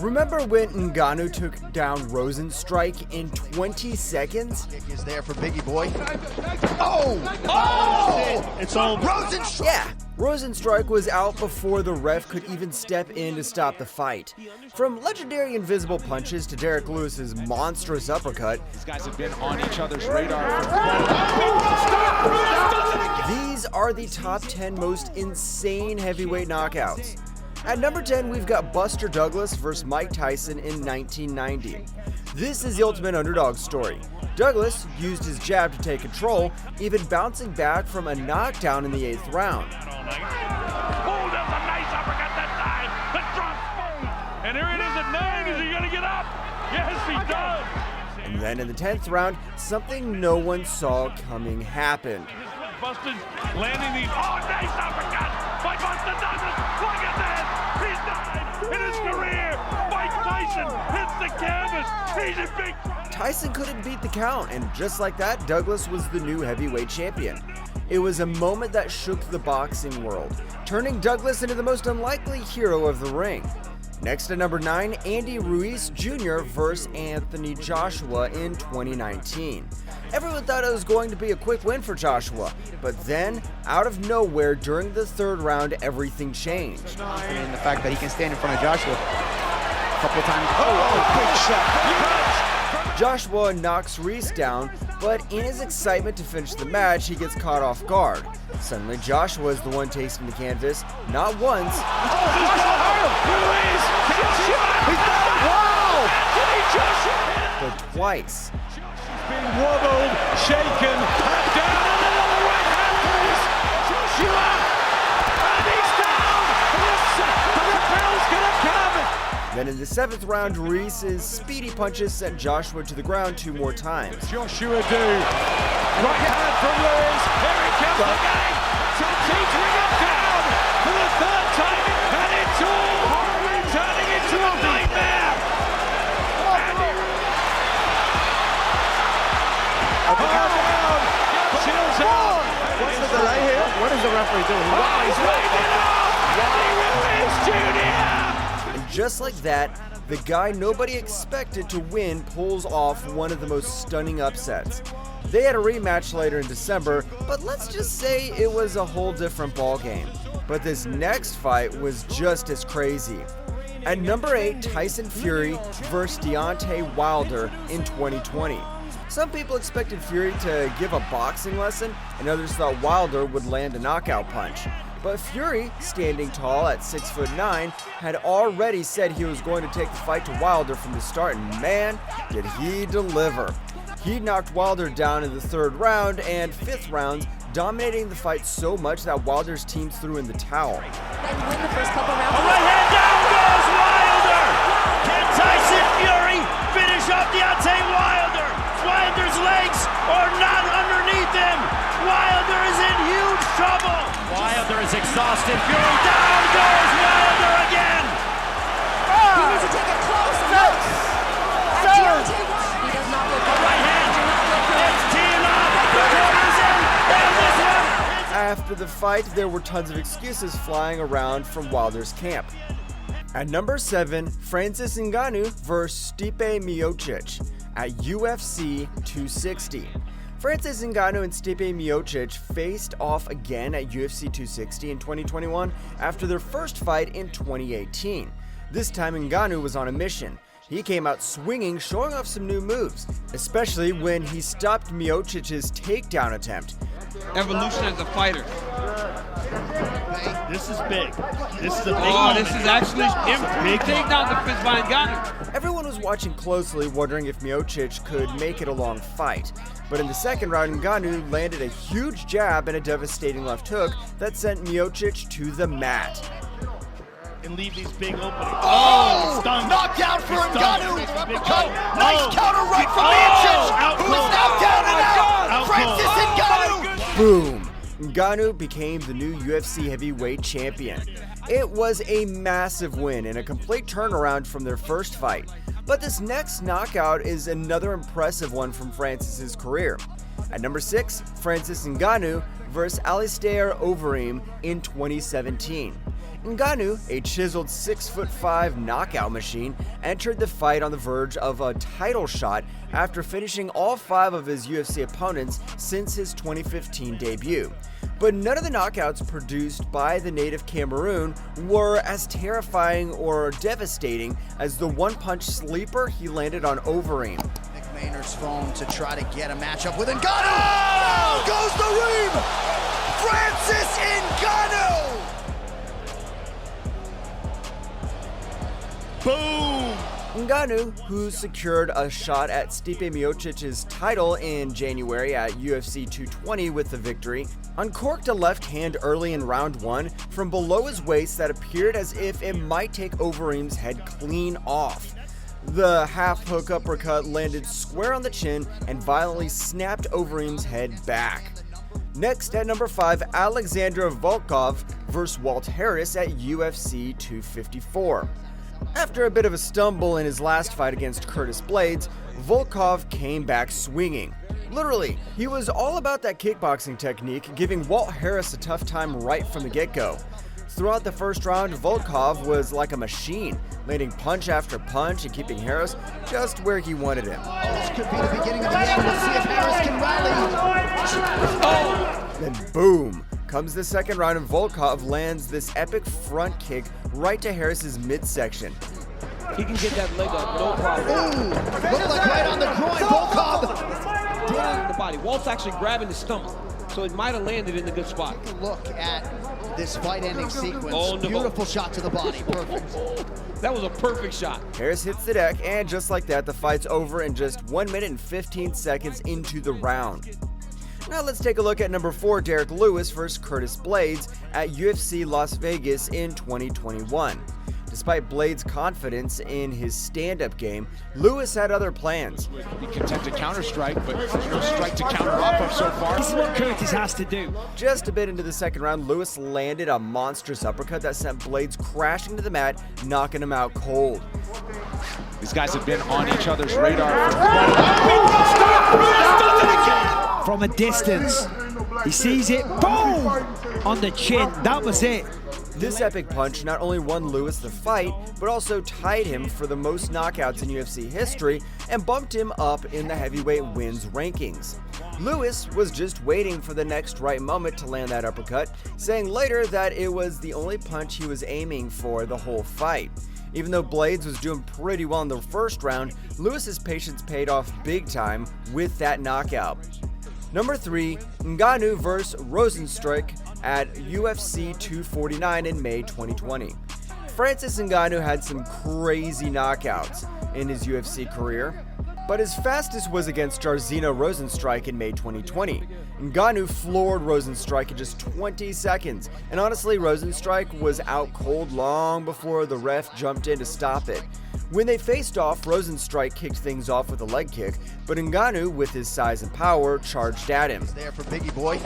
Remember when Ngannou took down Rozenstruik in 20 seconds? Kick is there for Biggie Boy. Oh! It's over. Rozenstruik! Yeah, Rozenstruik was out before the ref could even step in to stop the fight. From legendary invisible punches to Derrick Lewis's monstrous uppercut, these guys have been on each other's radar for these are the top 10 most insane heavyweight knockouts. At number 10, we've got Buster Douglas versus Mike Tyson in 1990. This is the ultimate underdog story. Douglas used his jab to take control, even bouncing back from a knockdown in the 8th round. Oh, that's a nice uppercut that time. The drop. And here it is at 9. Is he going to get up? Yes, he does. And then in the 10th round, something no one saw coming happened. Busted, landing the. Oh, nice uppercut by Buster Douglas. Look at that. He's died in his career. Mike Tyson hits the canvas. He's in big trouble. Tyson couldn't beat the count, and just like that, Douglas was the new heavyweight champion. It was a moment that shook the boxing world, turning Douglas into the most unlikely hero of the ring. Next at number 9, Andy Ruiz Jr. versus Anthony Joshua in 2019. Everyone thought it was going to be a quick win for Joshua, but then, out of nowhere during the 3rd round, everything changed. And the fact that he can stand in front of Joshua a couple of times. Oh, big shot. Joshua knocks Ruiz down, but in his excitement to finish the match, he gets caught off guard. Suddenly, Joshua is the one tasting the canvas, not once, but twice. Being wobbled, shaken, down and another right hand piece. Joshua, and he's down. The bell's gonna come. Then in the 7th round, Ruiz's speedy punches sent Joshua to the ground 2 more times. Joshua do. Right hand from Ruiz. Here he comes again. Teetering it down for the 3rd time, and it's all turning into a nightmare. Chills out. What's the delay here? What is the referee doing? Wow, he's waving it off. Eddie Ruiz Jr. And just like that, the guy nobody expected to win pulls off one of the most stunning upsets. They had a rematch later in December, but let's just say it was a whole different ballgame. But this next fight was just as crazy. At number 8, Tyson Fury versus Deontay Wilder in 2020. Some people expected Fury to give a boxing lesson, and others thought Wilder would land a knockout punch. But Fury, standing tall at 6'9", had already said he was going to take the fight to Wilder from the start, and man, did he deliver. He knocked Wilder down in the 3rd round and 5th rounds, dominating the fight so much that Wilder's team threw in the towel. Then win the first couple rounds. Right hand down goes Wilder. Can Tyson Fury finish off Deontay Wilder? Wilder's legs are not underneath him. Wilder is in huge trouble. Wilder is exhausted. Fury down goes Wilder again. He needs to take it close. Deontay, he does not look good. Right hand. It's team up. Rosen. And this one. After the fight, there were tons of excuses flying around from Wilder's camp. At number 7, Francis Ngannou versus Stipe Miocic at UFC 260. Francis Ngannou and Stipe Miocic faced off again at UFC 260 in 2021 after their first fight in 2018. This time Ngannou was on a mission. He came out swinging, showing off some new moves, especially when he stopped Miocic's takedown attempt. Evolution as a fighter. This is big. This is a big Oh, moment. this is actually improved takedown defense by Ngannou. Everyone was watching closely, wondering if Miocic could make it a long fight. But in the 2nd round, Ngannou landed a huge jab and a devastating left hook that sent Miocic to the mat. And leave these big openings. Oh! Stunned. Knockdown for Stunned. Ngannou! Big Cut. call. Nice Oh. counter right from Oh! Miocic, Out who is cold. now down and out! Out Francis cold. Ngannou! Boom! Ngannou became the new UFC heavyweight champion. It was a massive win and a complete turnaround from their first fight. But this next knockout is another impressive one from Francis's career. At number 6, Francis Ngannou versus Alistair Overeem in 2017. Ngannou, a chiseled 6'5" knockout machine, entered the fight on the verge of a title shot after finishing all 5 of his UFC opponents since his 2015 debut. But none of the knockouts produced by the native Cameroon were as terrifying or devastating as the one-punch sleeper he landed on Overeem. Maynard's phone to try to get a matchup with Ngannou. Oh! Goes the ream! Francis Ngannou! Boom! Ngannou, who secured a shot at Stipe Miocic's title in January at UFC 220 with the victory, uncorked a left hand early in round 1 from below his waist that appeared as if it might take Overeem's head clean off. The half-hook uppercut landed square on the chin and violently snapped Overeem's head back. Next, at number 5, Alexander Volkov vs. Walt Harris at UFC 254. After a bit of a stumble in his last fight against Curtis Blaydes, Volkov came back swinging. Literally, he was all about that kickboxing technique, giving Walt Harris a tough time right from the get-go. Throughout the first round, Volkov was like a machine, landing punch after punch and keeping Harris just where he wanted him. This could be the beginning of the end. We'll see if Harris can rally. Then boom, comes the second round and Volkov lands this epic front kick right to Harris's midsection. He can get that leg up, no problem. Ooh, looked like right on the groin. Volkov Did it in the body. Walt's actually grabbing the stomach, so it might have landed in a good spot. look at this fight-ending sequence. Oh, no. Beautiful shot to the body. Perfect. That was a perfect shot. Harris hits the deck, and just like that, the fight's over in just 1 minute and 15 seconds into the round. Now let's take a look at number 4, Derrick Lewis vs. Curtis Blaydes at UFC Las Vegas in 2021. Despite Blaydes' confidence in his stand-up game, Lewis had other plans. Be content to counter-strike, but there's no strike to counter off of so far. This is what Curtis has to do. Just a bit into the second round, Lewis landed a monstrous uppercut that sent Blaydes crashing to the mat, knocking him out cold. These guys have been on each other's radar for From a distance, he sees it, boom, on the chin. That was it. This epic punch not only won Lewis the fight, but also tied him for the most knockouts in UFC history and bumped him up in the heavyweight wins rankings. Lewis was just waiting for the next right moment to land that uppercut, saying later that it was the only punch he was aiming for the whole fight. Even though Blaydes was doing pretty well in the first round, Lewis's patience paid off big time with that knockout. Number 3, Ngannou vs. Rozenstruik at UFC 249 in May 2020. Francis Ngannou had some crazy knockouts in his UFC career, but his fastest was against Jairzinho Rozenstruik in May 2020. Ngannou floored Rozenstruik in just 20 seconds, and honestly, Rozenstruik was out cold long before the ref jumped in to stop it. When they faced off, Rozenstruik kicked things off with a leg kick, but Ngannou, with his size and power, charged at him. There for Biggie Boy.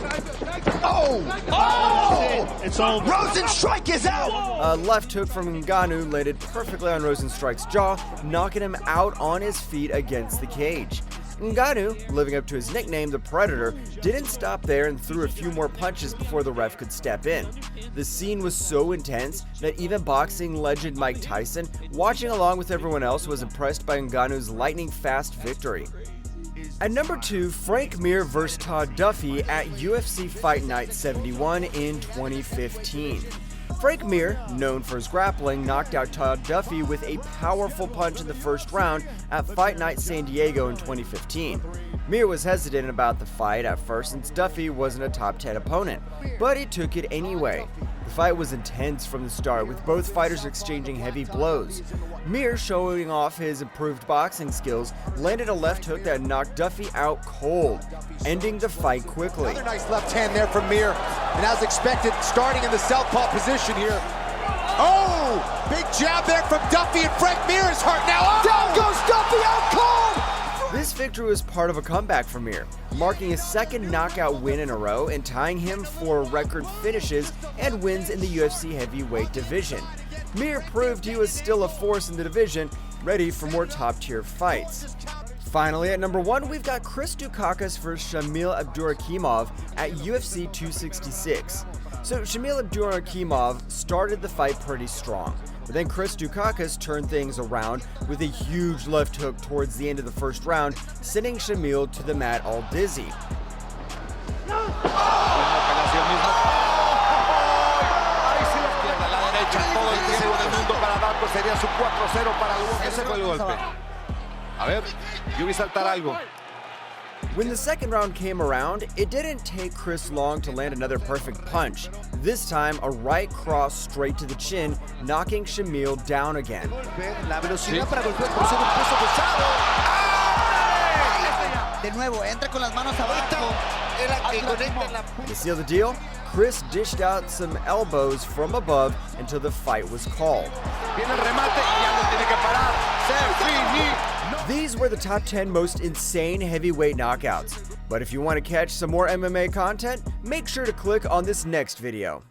Oh! Oh! It's over. Rozenstruik is out! A left hook from Ngannou landed perfectly on Rozenstruik's jaw, knocking him out on his feet against the cage. Ngannou, living up to his nickname, the Predator, didn't stop there and threw a few more punches before the ref could step in. The scene was so intense that even boxing legend Mike Tyson, watching along with everyone else, was impressed by Ngannou's lightning-fast victory. At number 2, Frank Mir vs. Todd Duffy at UFC Fight Night 71 in 2015. Frank Mir, known for his grappling, knocked out Todd Duffy with a powerful punch in the first round at Fight Night San Diego in 2015. Mir was hesitant about the fight at first since Duffy wasn't a top 10 opponent, but he took it anyway. The fight was intense from the start, with both fighters exchanging heavy blows. Mir, showing off his improved boxing skills, landed a left hook that knocked Duffy out cold, ending the fight quickly. Another nice left hand there from Mir, and as expected, starting in the southpaw position here. Oh, big jab there from Duffy, and Frank Mir is hurt now. Oh! Down goes Duffy, out cold! This victory was part of a comeback for Mir, marking his second knockout win in a row and tying him for record finishes and wins in the UFC heavyweight division. Mir proved he was still a force in the division, ready for more top-tier fights. Finally, at number 1, we've got Chris Daukaus vs. Shamil Abdurakhimov at UFC 266. So Shamil Abdurakhimov started the fight pretty strong, but then Chris Daukaus turned things around with a huge left hook towards the end of the first round, sending Shamil to the mat all dizzy. When the second round came around, it didn't take Chris long to land another perfect punch. This time, a right cross straight to the chin, knocking Shamil down again. To seal the deal, Chris dished out some elbows from above until the fight was called. These were the top 10 most insane heavyweight knockouts. But if you want to catch some more MMA content, make sure to click on this next video.